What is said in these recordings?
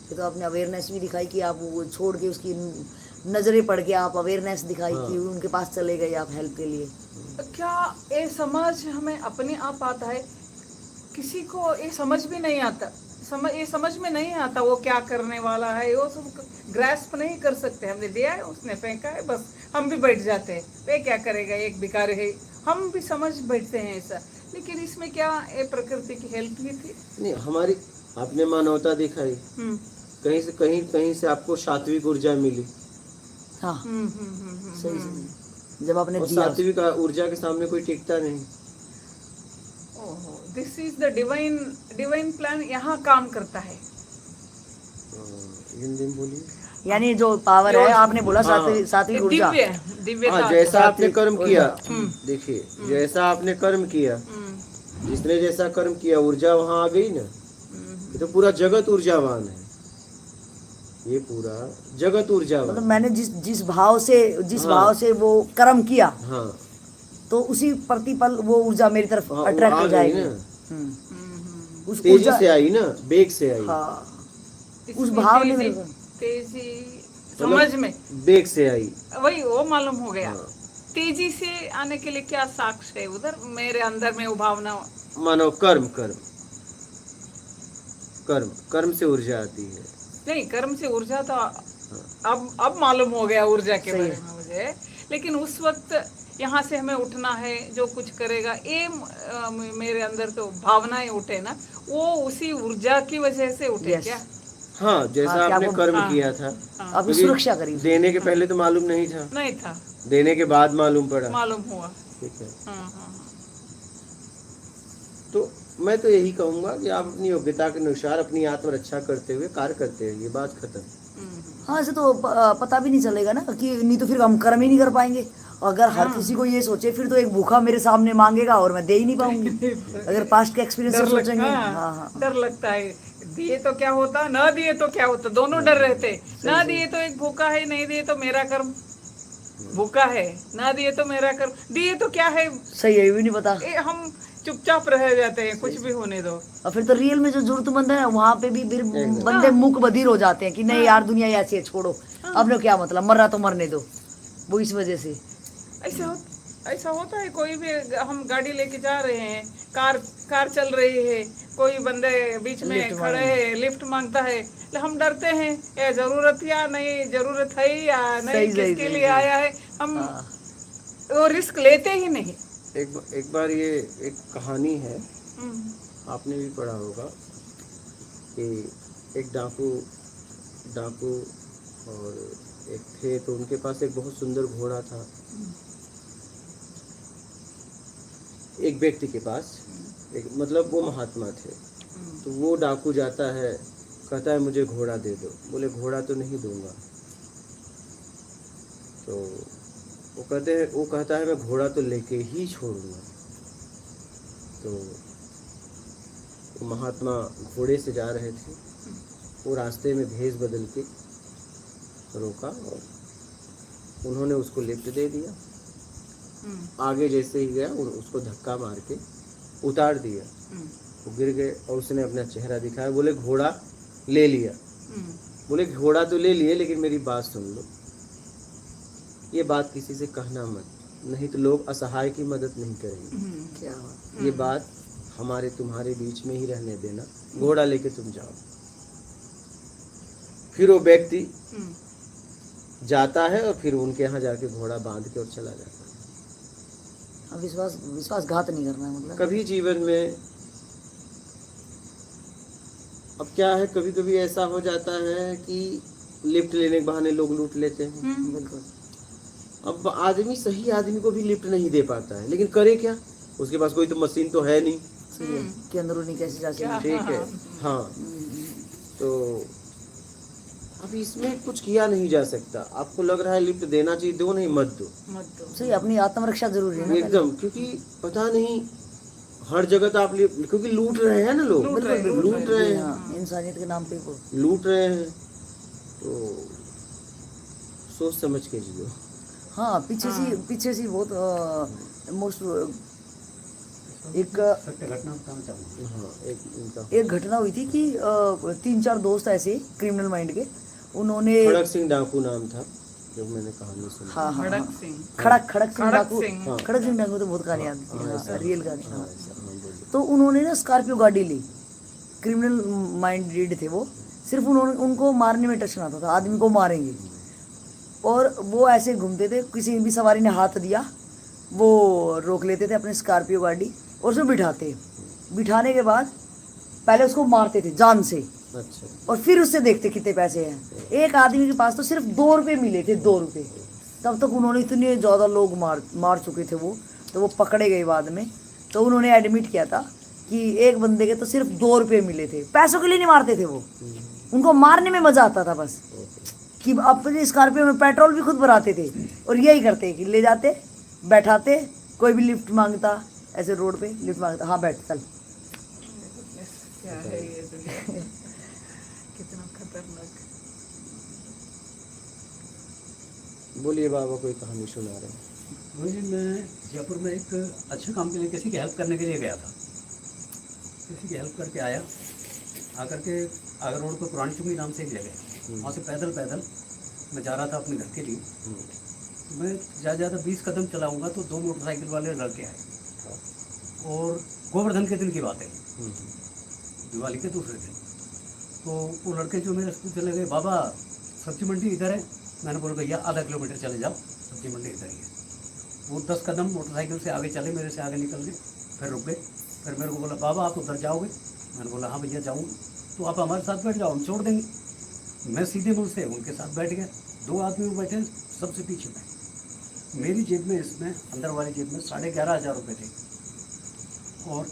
तो आपने अवेयरनेस भी दिखाई कि आप वो छोड़ के उसकी नजरें पढ़ के आप अवेयरनेस दिखाई कि उनके पास चले गए आप हेल्प के लिए। क्या ये समझ हमें अपने आप आता है? किसी को ये समझ भी नहीं आता, ये समझ में नहीं आता वो क्या करने वाला है, वो सब ग्रैस्प नहीं कर सकते। हमने दिया है, उसने फेंका है, बस हम भी बैठ जाते हैं, वे क्या करेगा, एक भिखारी है, हम भी समझ बैठते हैं ऐसा। लेकिन इसमें क्या ये प्रकृति की हेल्प ही थी? नहीं, हमारी आपने मानवता दिखाई, कहीं से कहीं से आपको सात्विक ऊर्जा मिली। हाँ सही सही। जब आपने और दिया सात्विक ऊर्जा के सामने कोई टिकता नहीं। This is the divine plan, यहाँ काम करता है। हिंदी में बोलिए। यानी जो पावर है, आपने बोला सात्विक ऊर्जा, दिव्य जैसा आपने कर्म किया, देखिए जैसा आपने कर्म किया, जिसने जैसा कर्म किया ऊर्जा वहां आ गई ना। ये तो पूरा जगत ऊर्जावान है, ये पूरा जगत ऊर्जावान। मतलब मैंने जिस भाव से वो कर्म किया, हाँ, तो उसी प्रतिपल वो ऊर्जा मेरी तरफ अट्रैक्ट हो जाएगी ना। उस तेजी से आई ना, वेग से आई। हाँ, उस भाव ने तेजी समझ में वेग से आई, वही वो मालूम हो गया। तेजी से आने के लिए क्या साक्ष्य है उधर मेरे अंदर में वो भावना? मानो कर्म कर्म कर्म कर्म से ऊर्जा आती है। नहीं, कर्म से ऊर्जा तो अब मालूम हो गया ऊर्जा के बारे में मुझे। लेकिन उस वक्त यहाँ से हमें उठना है, जो कुछ करेगा, ये मेरे अंदर तो भावनाएं उठे ना, वो उसी ऊर्जा की वजह से उठे क्या? हाँ, जैसा आपने कर्म किया था, आपकी सुरक्षा करी। देने के पहले तो मालूम नहीं था, नहीं था, देने के बाद मालूम पड़ा, मालूम हुआ। ठीक है। तो मैं तो यही कहूँगा कि आप अपनी योग्यता के अनुसार अपनी आत्मरक्षा करते हुए कार्य करते रहिए, बात खत्म। हाँ, ऐसे तो पता भी नहीं चलेगा ना, कि नहीं तो फिर हम कर्म ही नहीं कर पाएंगे। अगर हर किसी को ये सोचे फिर तो एक भूखा मेरे सामने मांगेगा और मैं दे ही नहीं पाऊंगी। अगर पास्ट के एक्सपीरियंस से सोचेंगे। हाँ, डर लगता है, दिए तो क्या होता, ना दिए तो क्या होता, दोनों डर रहते। ना दिए तो एक भूखा है, नहीं दिए तो मेरा कर्म भूखा है, ना दिए तो मेरा कर्म, दिए तो क्या है सही है, ये भी नहीं पता। हम चुपचाप रह जाते हैं, कुछ भी होने दो। और फिर तो रियल में जो जरूरतमंद है वहाँ पे भी फिर बंदे मुक बधिर हो जाते हैं कि नहीं यार, दुनिया ऐसी है, छोड़ो, अपने क्या मतलब, मर रहा तो मरने दो। वो इस वजह से ऐसा होता है। कोई भी हम गाड़ी लेके जा रहे हैं, कार चल रही है, कोई बंदे बीच में खड़े है, लिफ्ट मांगता है, हम डरते हैं, ये जरूरत या नहीं, जरूरत है या नहीं, किसके लिए आया है, हम वो रिस्क लेते ही नहीं। एक बार ये एक कहानी है, आपने भी पढ़ा होगा कि एक डाकू और एक थे, तो उनके पास एक बहुत सुंदर घोड़ा था। एक व्यक्ति के पास मतलब वो महात्मा थे, तो वो डाकू जाता है, कहता है मुझे घोड़ा दे दो। बोले घोड़ा तो नहीं दूंगा। तो वो कहता है मैं घोड़ा तो लेके ही छोड़ूंगा। तो वो महात्मा घोड़े से जा रहे थे, वो रास्ते में भेष बदल के रोका और उन्होंने उसको लिफ्ट दे दिया। आगे जैसे ही गया उसको धक्का मार के उतार दिया, वो गिर गए और उसने अपना चेहरा दिखाया। बोले घोड़ा ले लिया। बोले घोड़ा तो ले लिए, लेकिन मेरी बात सुन लो, ये बात किसी से कहना मत, नहीं तो लोग असहाय की मदद नहीं करेंगे। क्या ये बात हमारे तुम्हारे बीच में ही रहने देना, घोड़ा लेके तुम जाओ। फिर वो व्यक्ति जाता है और फिर उनके यहाँ जाके घोड़ा बांध के और चला जाता है। विश्वासघात नहीं करना है, मतलब कभी जीवन में अब क्या है, कभी कभी ऐसा हो जाता है कि लिफ्ट लेने के बहाने लोग लूट लेते हैं। बिल्कुल। अब आदमी सही आदमी को भी लिफ्ट नहीं दे पाता है, लेकिन करे क्या, उसके पास कोई तो मशीन तो है नहीं कि अंदरूनी कैसे जा सकते। ठीक है, हाँ। तो अब इसमें कुछ किया नहीं जा सकता। आपको लग रहा है लिफ्ट देना चाहिए, दो नहीं, मत दो। सही, अपनी आत्मरक्षा जरूरी है ना एकदम, क्योंकि पता नहीं हर जगह तो आप क्योंकि लूट रहे हैं ना लोग, लूट रहे हैं, इंसानियत के नाम पे लूट रहे हैं, तो सोच समझ के जियो। हाँ, पीछे से बहुत मोस्ट एक सत्य घटना बताना चाहूँगा। हाँ, एक घटना हुई थी कि 3-4 दोस्त ऐसे क्रिमिनल माइंड के, उन्होंने खड़क सिंह डाकू नाम था जो मैंने कहानी सुनी। हाँ हाँ खड़क हाँ, सिंह खड़क सिंह डाकू, हाँ। खड़क सिंह डाकू तो बहुत कहानी आती हाँ, है, ऐसा, हाँ, रियल कहानी। हाँ, हाँ। ऐसा, हाँ, बोलिए। तो उन्होंने ना स्कॉर्पियो गाड़ी ली, क्रिमिनल माइंडेड थे वो, सिर्फ उन्होंने उनको मारने में टच आता था, आदमी को मारेंगे। और वो ऐसे घूमते थे, किसी भी सवारी ने हाथ दिया वो रोक लेते थे अपनी स्कॉर्पियो गाड़ी और उसमें बिठाने के बाद पहले उसको मारते थे जान से, अच्छा, और फिर उससे देखते कितने पैसे हैं। एक आदमी के पास तो सिर्फ 2 रुपये मिले थे, 2 रुपये। तब तक उन्होंने इतने ज़्यादा लोग मार चुके थे वो, तो वो पकड़े गए बाद में। तो उन्होंने एडमिट किया था कि एक बंदे के तो सिर्फ 2 रुपये मिले थे, पैसों के लिए नहीं मारते थे वो, उनको मारने में मज़ा आता था बस, कि अपने स्कॉर्पियो में पेट्रोल भी खुद भराते थे और यही करते कि ले जाते, बैठाते, कोई भी लिफ्ट मांगता ऐसे रोड पे लिफ्ट मांगता, हाँ बैठ चल। क्या है ये दुनिया, कितना खतरनाक। बोलिए बाबा, कोई कहानी सुना रहे हैं। मुझे मैं जयपुर में एक अच्छे काम के लिए किसी की हेल्प करने के लिए गया था। किसी की हेल्प करके आया, आकर के आगर रोड पर पुरानी चुंगी नाम से एक जगह, वहाँ से पैदल मैं जा रहा था अपने घर के लिए। मैं ज़्यादा 20 कदम चलाऊंगा तो 2 मोटरसाइकिल वाले लड़के आए, और गोवर्धन के दिन की बात है, दिवाली के दूसरे दिन। तो वो लड़के जो मेरे स्कूल चले गए, बाबा सब्जी मंडी इधर है। मैंने बोला भैया आधा किलोमीटर चले जाओ, सब्जी मंडी इधर ही है। वो 10 कदम मोटरसाइकिल से आगे चले, मेरे से आगे निकल गए, फिर रुक गए। फिर मेरे को बोला बाबा आप उधर जाओगे? मैंने बोला हाँ भैया जाऊँगा। तो आप हमारे साथ बैठ जाओ, हम छोड़ देंगे। मैं सीधे मुँह से उनके साथ बैठ गया। 2 आदमी बैठे सबसे पीछे में। मेरी जेब में, इसमें अंदर वाली जेब में 11,500 रुपये थे, और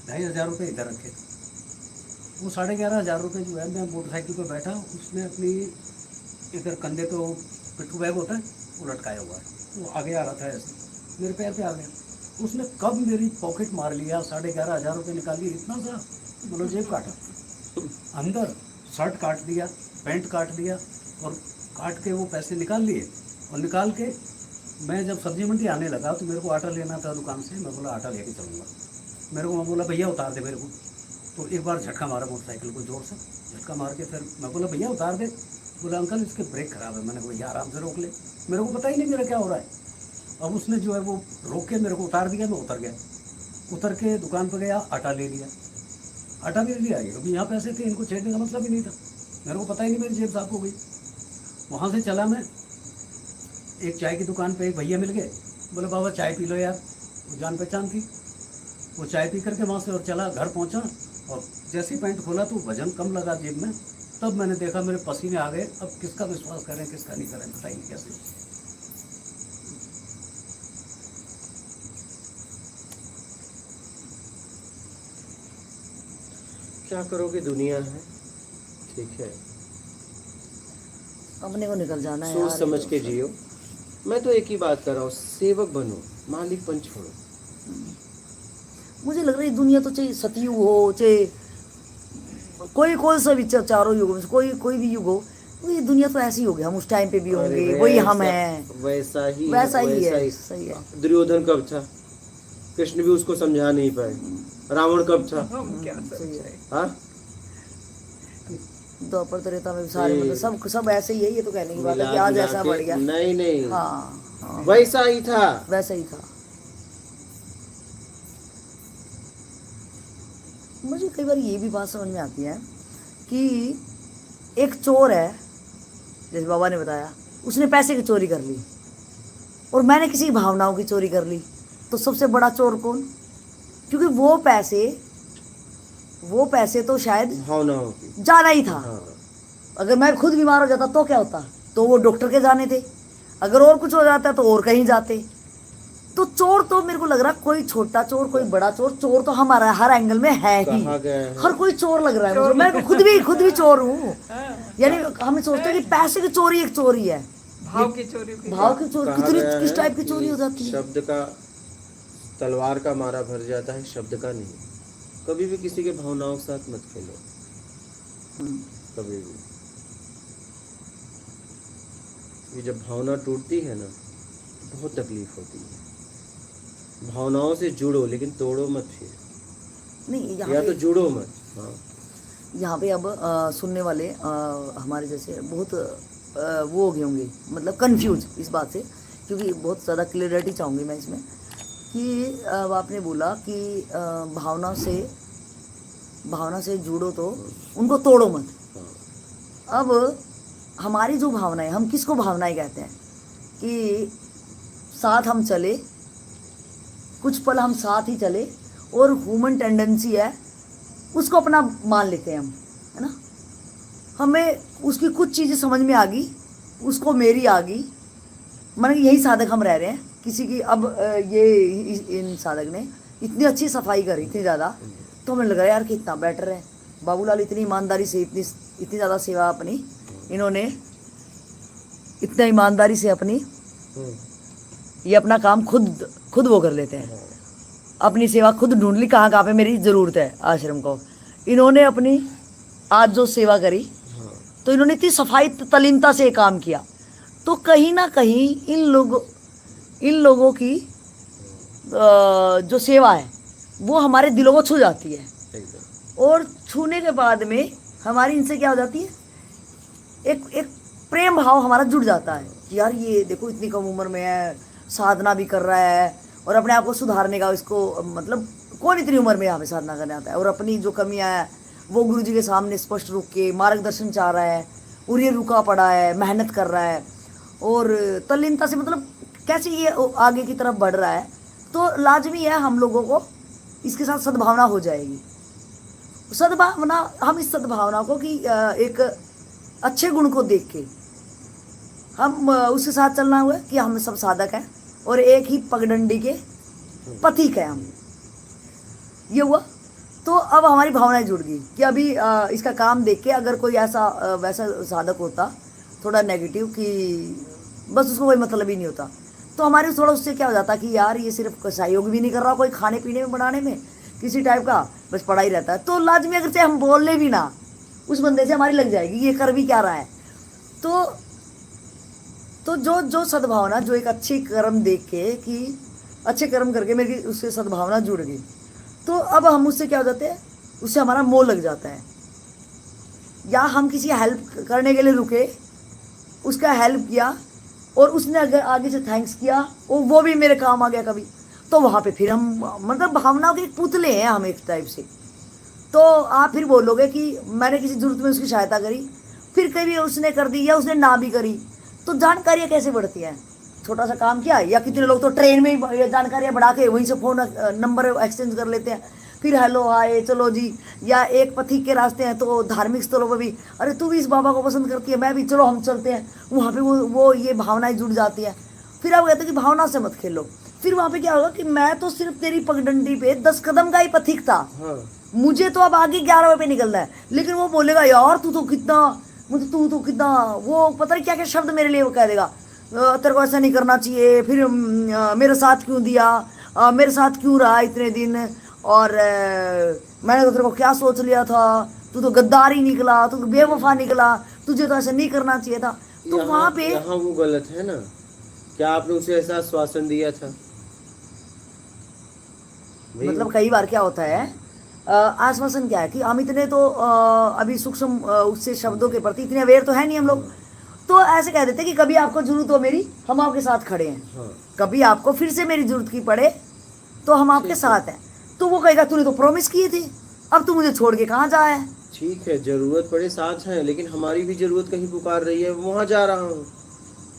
2,500 रुपये इधर रखे। वो 11,500 रुपये जो है, मैं मोटरसाइकिल पर बैठा, उसने अपनी इधर कंधे पे वो पिट्ठू बैग होता है वो लटकाया हुआ है, वो आगे आ रहा था ऐसे, मेरे पैर पे आ गया। उसने कब मेरी पॉकेट मार लिया, 11,500 रुपये निकाल लिए, इतना सा मतलब जेब काटा, अंदर शर्ट काट दिया, पैंट काट दिया, और काट के वो पैसे निकाल लिए। और निकाल के मैं जब सब्जी मंडी आने लगा तो मेरे को आटा लेना था दुकान से। मैं बोला आटा लेके चलूँगा। मैं बोला भैया उतार दे मेरे को। तो एक बार झटका मारा मोटरसाइकिल को, जोर से झटका मार के फिर मैं बोला भैया उतार दे। बोला अंकल इसके ब्रेक खराब है। मैंने कहा भैया आराम से रोक ले, मेरे को पता ही नहीं मेरा क्या हो रहा है। अब उसने जो है वो रोक के मेरे को उतार दिया। मैं उतर गया, उतर के दुकान पर गया, आटा ले लिया। आटा ले लिया, अभी यहाँ पैसे थे, इनको छेड़ने का मतलब ही नहीं था। मेरे को पता ही नहीं, मेरी जेब साफ हो गई। वहाँ से चला मैं, एक चाय की दुकान पे एक भैया मिल गए। बोले बाबा चाय पी लो यार, वो जान पहचान थी। वो चाय पी करके वहाँ से और चला, घर पहुँचा, और जैसे ही पैंट खोला तो वजन कम लगा जेब में। तब मैंने देखा मेरे पसीने आ गए। अब किसका विश्वास करें किसका नहीं करें, बताइए कैसे। क्या करोगे, दुनिया है, ठीक है, अपने को निकल जाना है सोच यार, समझ ये के तो जियो। मैं तो एक ही बात कर रहा हूँ, सेवक बनो, मालिकपन छोड़ो। मुझे लग रहा है दुनिया तो चाहे सतयुग हो, चाहे कोई सा भी, चारों युगों में से कोई भी युग हो, तो ये दुनिया तो ऐसी हो गई। हम उस टाइम पे भी होंगे, अरे वही हम वैसा- हैं, वैसा ही वैसा ही है, सही है। दुर्योधन कब था? कृष्ण भी उसको समझा नहीं पाए। रावण कब था? हम क्या सही है। समझाएं? हाँ, द्वापर त्रेता में भी सारे ये- मतलब सब ऐसे ही है। ये तो कहने की बात है कि मिला आज जुला ऐसा के- बढ़ गया। नहीं हाँ, वैसा ही था। वैसा ही था। मुझे कई बार ये भी बात समझ में आती है कि एक चोर है, जैसे बाबा ने बताया, उसने पैसे की चोरी कर ली, और मैंने किसी की भावनाओं की चोरी कर ली, तो सबसे बड़ा चोर कौन? क्योंकि वो पैसे तो शायद भावनाओं की। जाना ही था। हाँ, अगर मैं खुद बीमार हो जाता तो क्या होता? तो वो डॉक्टर के जाने थे। अगर और कुछ हो जाता तो और कहीं जाते। तो चोर तो मेरे को लग रहा, कोई छोटा चोर कोई बड़ा चोर, चोर तो हमारा हर एंगल में है ही। कहा गया है। हर कोई चोर लग रहा है मुझे। मैं खुद भी चोर हूँ। यानी हम सोचते हैं कि पैसे की चोरी एक चोरी है, भाव की चोरी भी। भाव की चोरी कहा कितनी गया किस है टाइप की कि चोरी हो जाती है। शब्द का, तलवार का मारा भर जाता है, शब्द का नहीं। कभी भी किसी के भावनाओं के साथ मत खेलो, कभी भी। ये जब भावना टूटती है ना, बहुत तकलीफ होती है। भावनाओं से जुड़ो लेकिन तोड़ो मत फिर, नहीं यहाँ या पे तो जुड़ो मत। हाँ यहाँ पे अब सुनने वाले हमारे जैसे बहुत वो हो गए होंगे, मतलब कंफ्यूज इस बात से, क्योंकि बहुत ज़्यादा क्लियरिटी चाहूँगी मैं इसमें कि अब आपने बोला कि भावना से जुड़ो तो उनको तोड़ो मत। हाँ अब हमारी जो भावनाएं, हम किसको भावनाएं कहते हैं कि साथ हम चले, कुछ पल हम साथ ही चले, और ह्यूमन टेंडेंसी है उसको अपना मान लेते हैं हम, है ना। हमें उसकी कुछ चीज़ें समझ में आ गई, उसको मेरी आ गई, माने यही साधक हम रह रहे हैं किसी की। अब इन साधक ने इतनी अच्छी सफाई करी, इतनी ज़्यादा, तो हमें लग रहा है यार कि इतना बेटर है। बाबूलाल इतनी ईमानदारी से, इतनी ज़्यादा सेवा अपनी इन्होंने, इतना ईमानदारी से अपनी ये अपना काम खुद वो कर लेते हैं, अपनी सेवा खुद ढूंढ ली, कहाँ पे मेरी ज़रूरत है आश्रम को। इन्होंने अपनी आज जो सेवा करी, तो इन्होंने इतनी सफाई तलीनता से काम किया, तो कहीं ना कहीं इन लोगों की जो सेवा है वो हमारे दिलों को छू जाती है, और छूने के बाद में हमारी इनसे क्या हो जाती है, एक प्रेम भाव हमारा जुड़ जाता है कि यार ये देखो इतनी कम उम्र में है, साधना भी कर रहा है, और अपने आप को सुधारने का, इसको मतलब कौन इतनी उम्र में हमें साधना करने आता है, और अपनी जो कमियां है वो गुरु जी के सामने स्पष्ट रुक के मार्गदर्शन चाह रहा है, और ये रुका पड़ा है, मेहनत कर रहा है, और तल्लीनता से मतलब कैसे ये आगे की तरफ बढ़ रहा है, तो लाजमी है हम लोगों को इसके साथ सद्भावना हो जाएगी। सद्भावना, हम इस सद्भावना को कि एक अच्छे गुण को देख के हम उसके साथ चलना हुआ कि हम सब साधक हैं और एक ही पगडंडी के पथिक हैं हम, ये हुआ। तो अब हमारी भावनाएं जुड़ गई कि अभी इसका काम देख के अगर कोई ऐसा वैसा साधक होता थोड़ा नेगेटिव कि बस उसको कोई मतलब ही नहीं होता, तो हमारे थोड़ा उससे क्या हो जाता कि यार ये सिर्फ सहयोग भी नहीं कर रहा कोई खाने पीने में बनाने में किसी टाइप का, बस पड़ा ही रहता है। तो लाजमी अगर से हम बोल ले भी ना, उस बंदे से हमारी लग जाएगी ये कर भी क्या रहा है। तो जो सद्भावना, जो एक अच्छी कर्म देख के कि अच्छे कर्म करके मेरी उससे सद्भावना जुड़ गई, तो अब हम उससे क्या हो जाते हैं, उससे हमारा मोह लग जाता है, या हम किसी हेल्प करने के लिए रुके, उसका हेल्प किया और उसने अगर आगे से थैंक्स किया और वो भी मेरे काम आ गया कभी, तो वहाँ पे फिर हम मतलब भावनाओं के पुतले हैं हम एक टाइप से। तो आप फिर बोलोगे कि मैंने किसी जरूरत में उसकी सहायता करी, फिर कभी उसने कर दी या उसने ना भी करी, तो जानकारियाँ कैसे बढ़ती हैं। छोटा सा काम किया, या कितने लोग तो ट्रेन में ही जानकारियाँ बढ़ा के वहीं से फ़ोन नंबर एक्सचेंज कर लेते हैं, फिर हेलो हाय चलो जी, या एक पथिक के रास्ते हैं तो धार्मिक स्थलों पर भी, अरे तू भी इस बाबा को पसंद करती है, मैं भी, चलो हम चलते हैं, वहाँ पे वो ये भावनाएं जुड़ जाती हैं। फिर आप कहते हैं कि भावना से मत खेलो, फिर वहाँ पे क्या होगा कि मैं तो सिर्फ तेरी पगडंडी पे 10 कदम का ही पथिक था, मुझे तो अब आगे 11वें पे निकलना है, लेकिन वो बोलेगा यार तू तो कितना, मुझे तू तो कितना, वो पता नहीं क्या क्या शब्द मेरे लिए वो कह देगा, तेरे को ऐसा नहीं करना चाहिए, फिर मेरे साथ क्यों दिया, मेरे साथ क्यों रहा इतने दिन, और मैंने तो तेरे को क्या सोच लिया था, तू तो गद्दार ही निकला, तू तो बेवफा निकला, तुझे तो ऐसा नहीं करना चाहिए था। तो वहाँ पे यहाँ वो गलत है ना, क्या आपने उसे ऐसा आश्वासन दिया था? मतलब कई बार क्या होता है, आश्वासन क्या है कि हम इतने तो अभी सूक्ष्म उससे शब्दों के प्रति इतने अवेयर तो है नहीं हम लोग, तो ऐसे कह देते कि कभी आपको जरूरत हो मेरी, हम आपके साथ खड़े हैं, कभी आपको फिर से मेरी जरूरत की पड़े तो हम आपके साथ हैं। तो वो कहेगा तूने तो प्रॉमिस किए थे, अब तू मुझे छोड़ के कहाँ जा है। ठीक है, जरूरत पड़े साथ है, लेकिन हमारी भी जरूरत कहीं पुकार रही है, वहाँ जा रहा हूँ।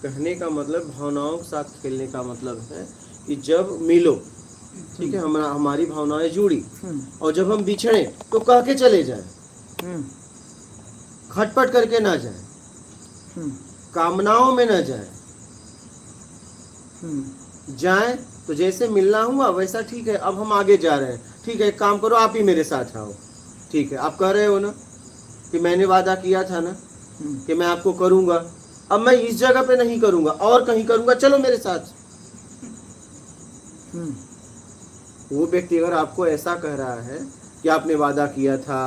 कहने का मतलब भावनाओं के साथ खेलने का मतलब है कि जब मिलो, ठीक है, हमारी भावनाएं जुड़ी, और जब हम बिछड़े तो कह के चले जाए, खटपट करके ना जाए, कामनाओं में ना जाए, जाए तो जैसे मिलना हुआ वैसा ठीक है, अब हम आगे जा रहे हैं, ठीक है, एक काम करो आप ही मेरे साथ आओ, ठीक है, आप कह रहे हो ना कि मैंने वादा किया था ना कि मैं आपको करूंगा, अब मैं इस जगह पे नहीं करूंगा और कहीं करूंगा, चलो मेरे साथ। वो व्यक्ति अगर आपको ऐसा कह रहा है कि आपने वादा किया था,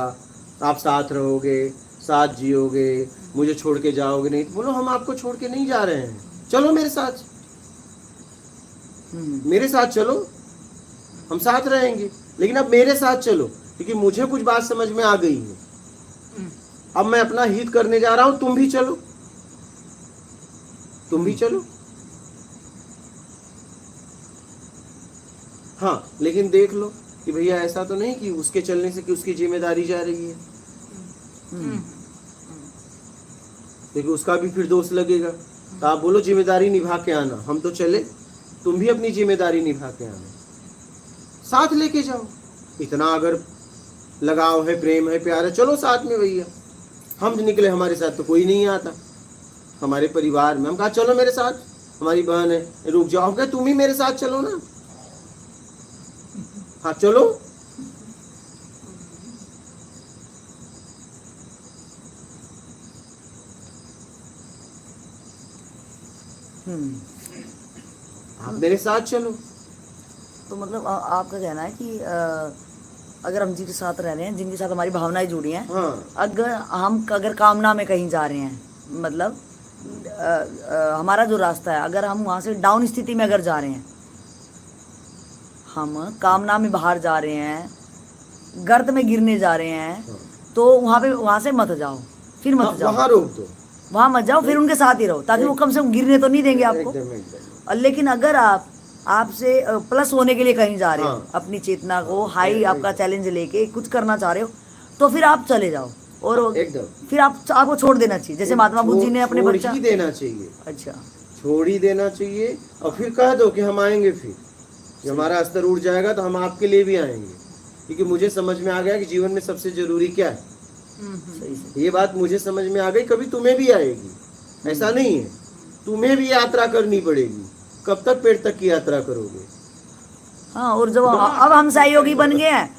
आप साथ रहोगे, साथ जियोगे, मुझे छोड़ के जाओगे नहीं, तो बोलो हम आपको छोड़ के नहीं जा रहे हैं, चलो मेरे साथ, मेरे साथ चलो, हम साथ रहेंगे, लेकिन अब मेरे साथ चलो, क्योंकि मुझे कुछ बात समझ में आ गई है। अब मैं अपना हित करने जा रहा हूं, तुम भी चलो, तुम भी चलो। हाँ, लेकिन देख लो कि भैया ऐसा तो नहीं कि उसके चलने से कि उसकी जिम्मेदारी जा रही है, क्योंकि उसका भी फिर दोष लगेगा। तो आप बोलो जिम्मेदारी निभा के आना, हम तो चले, तुम भी अपनी जिम्मेदारी निभा के आना, साथ लेके जाओ। इतना अगर लगाव है, प्रेम है, प्यार है, चलो साथ में भैया। हम निकले, हमारे साथ तो कोई नहीं आता, हमारे परिवार में। हम कहा चलो मेरे साथ, हमारी बहन है, रुक जाओ, क्या तुम ही मेरे साथ चलो ना। हाँ चलो। आप मेरे साथ चलो। तो मतलब आपका कहना है कि अगर हम जिनके साथ रह रहे हैं, जिनके साथ हमारी भावनाएं जुड़ी हैं, हाँ, अगर कामना में कहीं जा रहे हैं, मतलब हमारा जो रास्ता है, अगर हम वहाँ से डाउन स्थिति में अगर जा रहे हैं, हम कामना में बाहर जा रहे हैं, गर्त में गिरने जा रहे हैं, तो वहाँ से मत जाओ, फिर मत जाओ, वहाँ रोक दो, वहाँ मत जाओ, फिर उनके साथ ही रहो, ताकि वो कम से कम गिरने तो नहीं देंगे आपको। और लेकिन अगर आपसे प्लस होने के लिए कहीं जा रहे हो, हाँ। अपनी चेतना को हाई आपका चैलेंज लेके कुछ करना चाह रहे हो, तो फिर आप चले जाओ, और एकदम फिर आपको छोड़ देना चाहिए, जैसे महात्मा बुद्ध जी ने अपने छोड़ बच्चा। ही देना चाहिए, अच्छा, छोड़ ही देना चाहिए। और फिर कह दो कि हम आएंगे, फिर जब हमारा स्तर उठ जाएगा तो हम आपके लिए भी आएंगे, क्योंकि मुझे समझ में आ गया कि जीवन में सबसे जरूरी क्या है। सही से। ये बात मुझे समझ में आ गई, कभी तुम्हें भी आएगी, ऐसा नहीं है, तुम्हें भी यात्रा करनी पड़ेगी। कब तक पेट तक की यात्रा करोगे? हाँ, और जब अब हम सहयोगी बन गए हैं,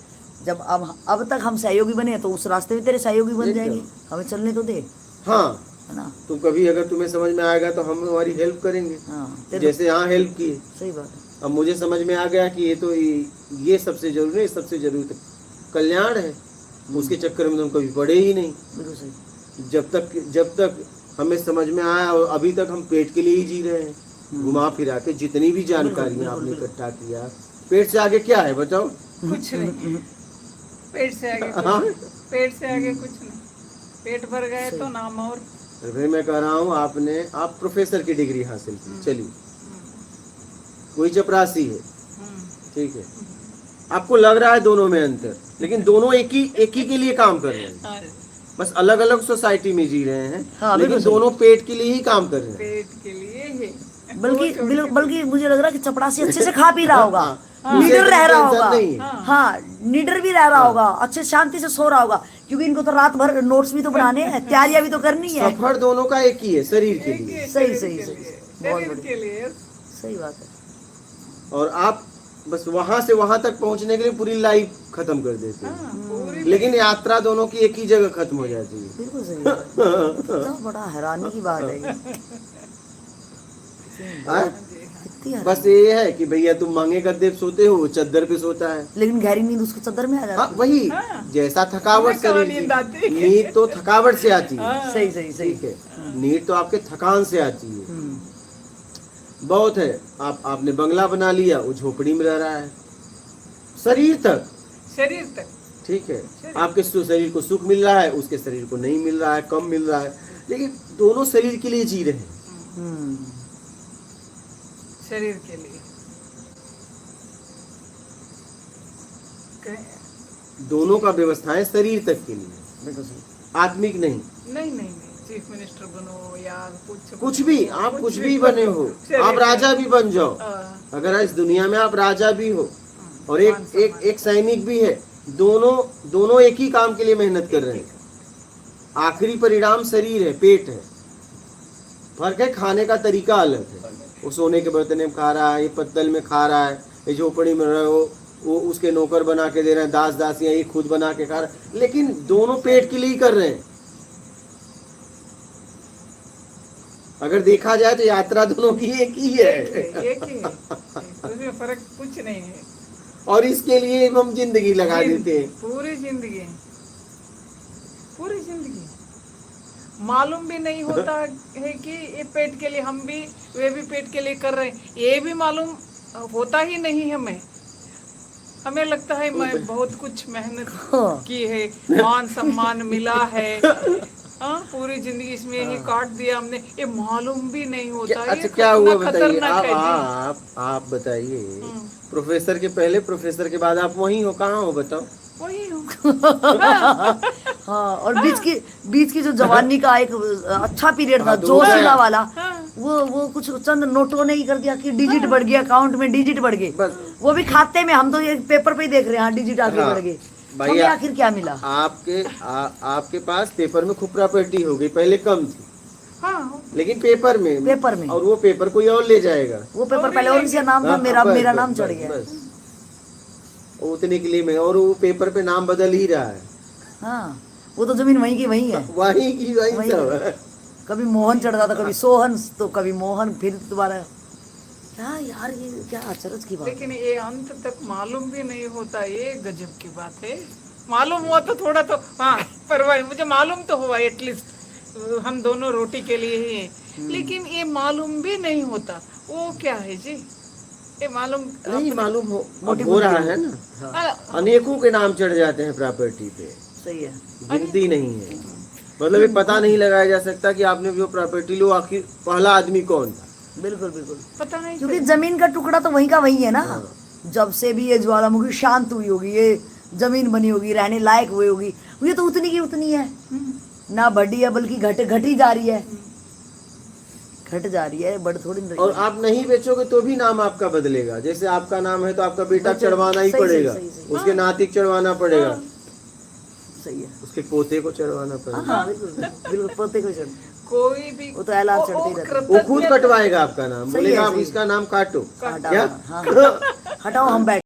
जब अब तक हम सहयोगी बने हैं, तो उस रास्ते में तेरे सहयोगी बन जाएंगे, हमें चलने तो दे, हाँ, है ना। तुम कभी अगर तुम्हें समझ में आएगा तो हम तुम्हारी हेल्प करेंगे, हाँ, जैसे यहाँ हेल्प की। सही बात है। अब मुझे समझ में आ गया कि ये सबसे जरूरी है, सबसे जरूरी तो कल्याण है, उसके चक्कर में तुम कभी पड़े ही नहीं। बिल्कुल सही। जब तक हमें समझ में आया, और अभी तक हम पेट के लिए ही जी रहे हैं, घुमा फिरा के जितनी भी जानकारियां आपने इकट्ठा किया, पेट से आगे क्या है बताओ? कुछ नहीं, पेट से आगे कुछ हाँ? नहीं, पेट से आगे कुछ नहीं, पेट भर गए तो नाम। और भाई मैं कह रहा हूँ, आप प्रोफेसर की डिग्री हासिल की, चलिए, कोई चपरासी है, ठीक है, आपको लग रहा है दोनों में अंतर, लेकिन दोनों एक ही के लिए काम कर रहे हैं, बस अलग अलग सोसाइटी में जी रहे हैं। हाँ, लेकिन दोनों पेट के लिए ही काम कर रहे हैं। पेट के लिए ही, बल्कि मुझे लग रहा है कि चपरासी अच्छे से खा पी रहा होगा, हाँ, निडर रह रहा टेंशन होगा, नहीं है। हाँ, निडर भी रह रहा होगा, अच्छे शांति से सो रहा होगा, क्योंकि इनको तो रात भर नोट्स भी तो बनाने हैं, तैयारियां भी तो करनी है। सफर दोनों का एक ही है, शरीर के लिए। सही बहुत शरीर बढ़िया, के लिए। सही बात है। और आप बस वहां से वहां तक पहुंचने के लिए पूरी लाइफ खत्म कर देते हैं, हाँ, पूरी लेकिन यात्रा दोनों की एक ही जगह खत्म हो जाती है। बिल्कुल सही है। कितना बड़ा हैरानी की बात है ये। हाँ? कितनी हैरानी। बस ये है कि भैया तुम मांगे गद्दे पे सोते हो, वो चद्दर पे सोता है। लेकिन गहरी नींद उसको चद्दर में आ हाँ, जाती वही हाँ। जैसा थकावट हमें कहाँ शरीर नींद आती है? की, नींद तो थकावट से आती है, हाँ। है। सही ठीक है, नींद तो आपके थकान से आती है। बहुत है, आपने बंगला बना लिया, वो झोपड़ी में रह रहा है, शरीर तक, ठीक है, आपके शरीर को सुख मिल रहा है, उसके शरीर को नहीं मिल रहा है, कम मिल रहा है, लेकिन दोनों शरीर के लिए जी रहे हैं। शरीर के लिए। दोनों का व्यवस्थाएं शरीर तक के लिए, बिल्कुल सही। आत्मिक नहीं। नहीं, चीफ मिनिस्टर बनो या कुछ भी, आप कुछ भी बने हो, आप राजा भी बन जाओ, अगर इस दुनिया में आप राजा भी हो और एक सैनिक भी है, दोनों एक ही काम के लिए मेहनत कर रहे हैं। आखिरी परिणाम शरीर है, पेट है, फर्क है, खाने का तरीका अलग है। वो सोने के बर्तन में खा रहा है, ये पत्तल में खा रहा है, ये झोपड़ी में रहा है, वो उसके नौकर बना के दे रहे हैं, दास दासियां, ये खुद बना के खा रहा है, लेकिन दोनों पेट के लिए ही कर रहे हैं। अगर देखा जाए तो यात्रा दोनों की एक ही है, एक ही है, उसमें फर्क कुछ नहीं है। और इसके लिए हम जिंदगी लगा देते हैं, पूरी जिंदगी मालूम भी नहीं होता है कि ये पेट के लिए, हम भी वे भी पेट के लिए कर रहे हैं, ये भी मालूम होता ही नहीं हमें। हमें लगता है मैं बहुत कुछ मेहनत हाँ। की है, मान सम्मान मिला है, हाँ, पूरी जिंदगी इसमें ही काट दिया हमने, ये मालूम भी नहीं होता। ये अच्छा क्या हुआ कितना बताइए, खतरनाक है जी। आप बताइए, प्रोफेसर के पहले प्रोफेसर के बाद आप वहीं हो, कहाँ हो बताओ? वही हूँ। हाँ, और बीच की जो जवानी का एक अच्छा पीरियड था, हाँ, तो जोशीला वाला, हाँ। वो कुछ चंद नोटों ने ही कर दिया कि डिजिट बढ़ गया, अकाउंट में डिजिट बढ़ गए, बस। वो भी खाते में। हम तो ये पेपर पे ही देख रहे हैं, हाँ, डिजिट आगे हाँ, बढ़ गए। भाई हमें आखिर क्या मिला? आपके पास पेपर में खूब प्रॉपर्टी हो गई, पहले कम थी, हाँ, लेकिन पेपर में और वो पेपर कोई और ले जाएगा। वो पेपर पहले और किसी का नाम था, हाँ, मेरा बस, नाम चढ़ गया। बस। उतने के लिए में, और वो पेपर पे नाम बदल ही रहा है। हाँ, वो तो जमीन वहीं की वहीं है। वही की वही वही सब है। है। कभी मोहन चढ़ जाता, कभी सोहन, तो कभी मोहन, फिर दोबारा। क्या यार, ये क्या अचरज की बात है। लेकिन ये अंत तक मालूम भी नहीं होता, ये गजब की बात है। मालूम हुआ तो थोड़ा तो, हाँ, परवाह, मुझे मालूम तो हुआ एटलीस्ट हम दोनों रोटी के लिए ही हैं, लेकिन ये मालूम भी नहीं होता वो क्या है जी। ये मालूम नहीं मालूम हो रहा है ना, हाँ, अनेकों के नाम चढ़ जाते हैं प्रॉपर्टी पे, सही है। गिनती नहीं है। मतलब ये पता नहीं लगाया जा सकता कि आपने जो प्रॉपर्टी लो, आखिर पहला आदमी कौन था। बिल्कुल बिल्कुल, पता नहीं क्योंकि जमीन का टुकड़ा तो वहीं का वही है ना। जब से भी ये ज्वालामुखी शांत हुई होगी, ये जमीन बनी होगी, रहने लायक हुई होगी, ये तो उतनी की उतनी है, ना बढ़ी है, बल्कि घटी जा रही है, घट जा रही है, बढ़ थोड़ी नहीं रही और है। आप नहीं बेचोगे तो भी नाम आपका बदलेगा। जैसे आपका नाम है तो आपका बेटा बच्चे- चढ़वाना ही सही, पड़ेगा, सही, सही। उसके नातिक चढ़वाना पड़ेगा, सही है। उसके पोते को चढ़वाना पड़ेगा, हाँ, बिल्कुल बिल्कुल, पोते को चढ़, कोई भी वो तो ऐलान चढ़ते ही रहते हैं। वो खुद कटवाएगा आपका नाम, सही है, बोलेगा आप सही है। इसका नाम काटो। हटाओ, क्या हाँ, हटाओ, हम बैठ